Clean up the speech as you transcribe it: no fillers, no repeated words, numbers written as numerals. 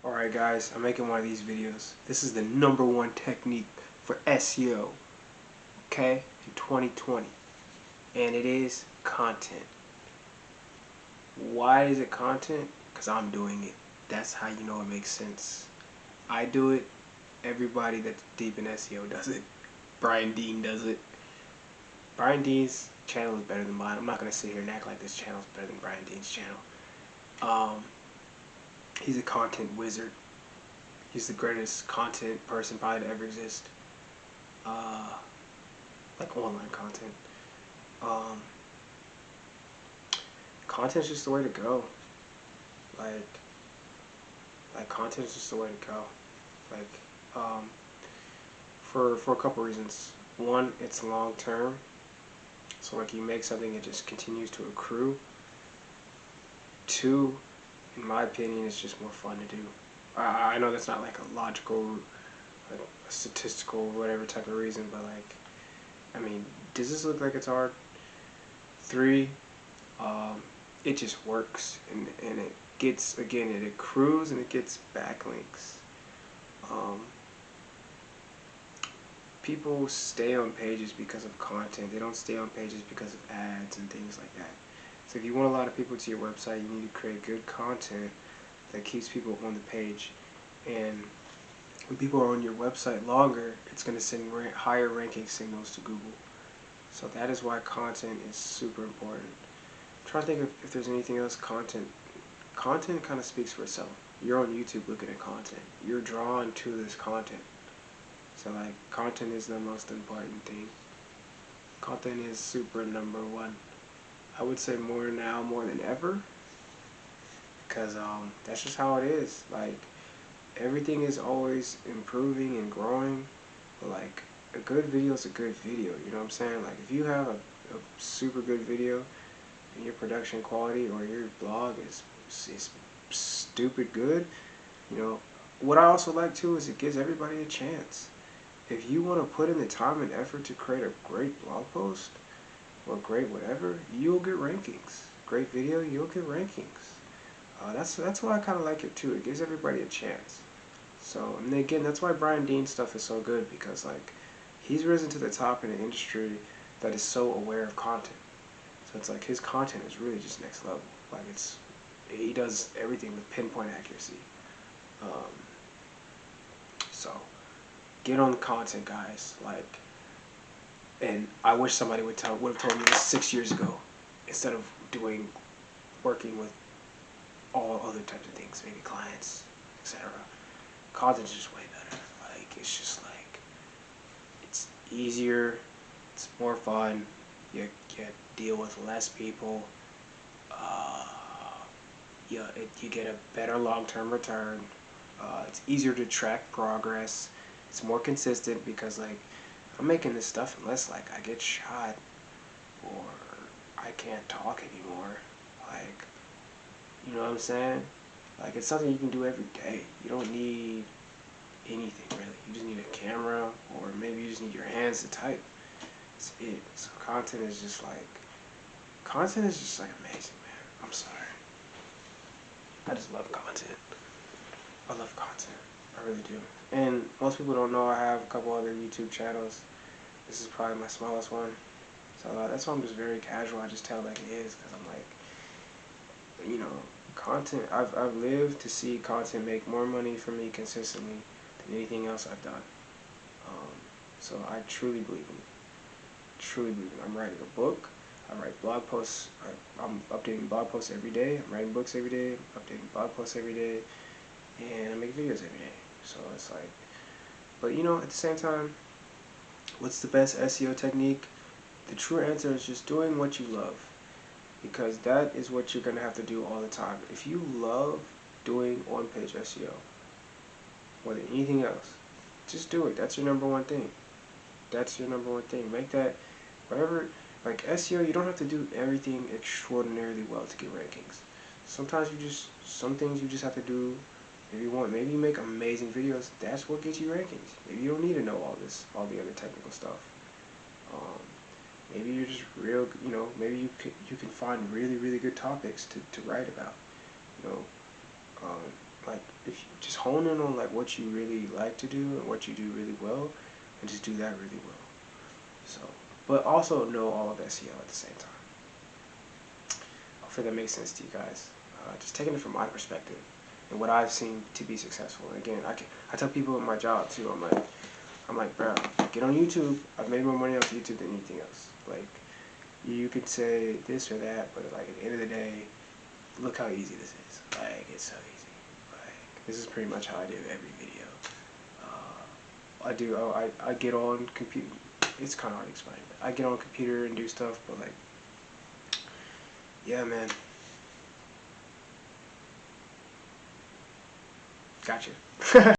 Alright guys, I'm making one of these videos. This is the #1 technique for SEO, okay, in 2020. And it is content. Why is it content? Because I'm doing it. That's how you know it makes sense. I do it. Everybody that's deep in SEO does it. Brian Dean does it. Brian Dean's channel is better than mine. I'm not going to sit here and act like this channel is better than Brian Dean's channel. He's a content wizard. He's the greatest content person probably to ever exist. Like online content. Content's just the way to go. Like content's just the way to go. For a couple reasons. One, it's long term. So like you make something, it just continues to accrue. Two, in my opinion, it's just more fun to do. I know that's not like a logical, like a statistical, whatever type of reason, but like, I mean, does this look like it's hard? Three, it just works, and it gets, again, it accrues and it gets backlinks. People stay on pages because of content. They don't stay on pages because of ads and things like that. So if you want a lot of people to your website, you need to create good content that keeps people on the page. And when people are on your website longer, it's going to send higher ranking signals to Google. So that is why content is super important. I'm trying to think if there's anything else. Content kind of speaks for itself. You're on YouTube looking at content. You're drawn to this content. So like, content is the most important thing. Content is super #1. I would say more now, more than ever, because that's just how it is. Like, everything is always improving and growing, but like, a good video is a good video, you know what I'm saying? Like, if you have a super good video and your production quality or your blog is stupid good, you know, what I also like too is it gives everybody a chance. If you want to put in the time and effort to create a great blog post or great whatever, you'll get rankings. Great video, you'll get rankings. That's why I kind of like it too. It gives everybody a chance. So, and again, that's why Brian Dean's stuff is so good, because like, he's risen to the top in an industry that is so aware of content. So it's like his content is really just next level. Like, he does everything with pinpoint accuracy. So get on the content, guys. Like, and I wish somebody would have told me this 6 years ago, instead of working with all other types of things, maybe clients, etc. Content's just way better. Like, it's just like, it's easier, it's more fun, you deal with less people, you get a better long-term return, it's easier to track progress, it's more consistent, because like, I'm making this stuff unless like I get shot or I can't talk anymore. Like, you know what I'm saying? Like, it's something you can do every day. You don't need anything really. You just need a camera, or maybe you just need your hands to type. That's it. So content is just like amazing, man. I'm sorry. I just love content. I love content. I really do. And most people don't know I have a couple other YouTube channels. This is probably my smallest one. So that's why I'm just very casual. I just tell it like it is, because I'm like, you know, content. I've lived to see content make more money for me consistently than anything else I've done. So I truly believe in it. Truly believe in it. I'm writing a book. I write blog posts. I'm updating blog posts every day. I'm writing books every day. I'm updating blog posts every day. And I make videos every day. So it's like, but you know, at the same time, what's the best SEO technique? The true answer is just doing what you love, because that is what you're going to have to do all the time. If you love doing on-page SEO more than anything else, just do it. That's your #1 thing. That's your #1 thing. Make that, whatever, like SEO, you don't have to do everything extraordinarily well to get rankings. Sometimes some things you just have to do. If you want, maybe you make amazing videos, that's what gets you rankings. Maybe you don't need to know all the other technical stuff. Maybe you're just real, you know, maybe you can find really, really good topics to write about. You know, like, if you just hone in on like what you really like to do and what you do really well, and just do that really well. So, but also know all of SEO at the same time. Hopefully that makes sense to you guys. Just taking it from my perspective and what I've seen to be successful. And again, I tell people in my job too. I'm like, bro, get on YouTube. I've made more money off YouTube than anything else. Like, you could say this or that, but like at the end of the day, look how easy this is. Like, it's so easy. Like, this is pretty much how I do every video. I get on computer. It's kind of hard to explain. But I get on computer and do stuff, but like, yeah, man. Gotcha.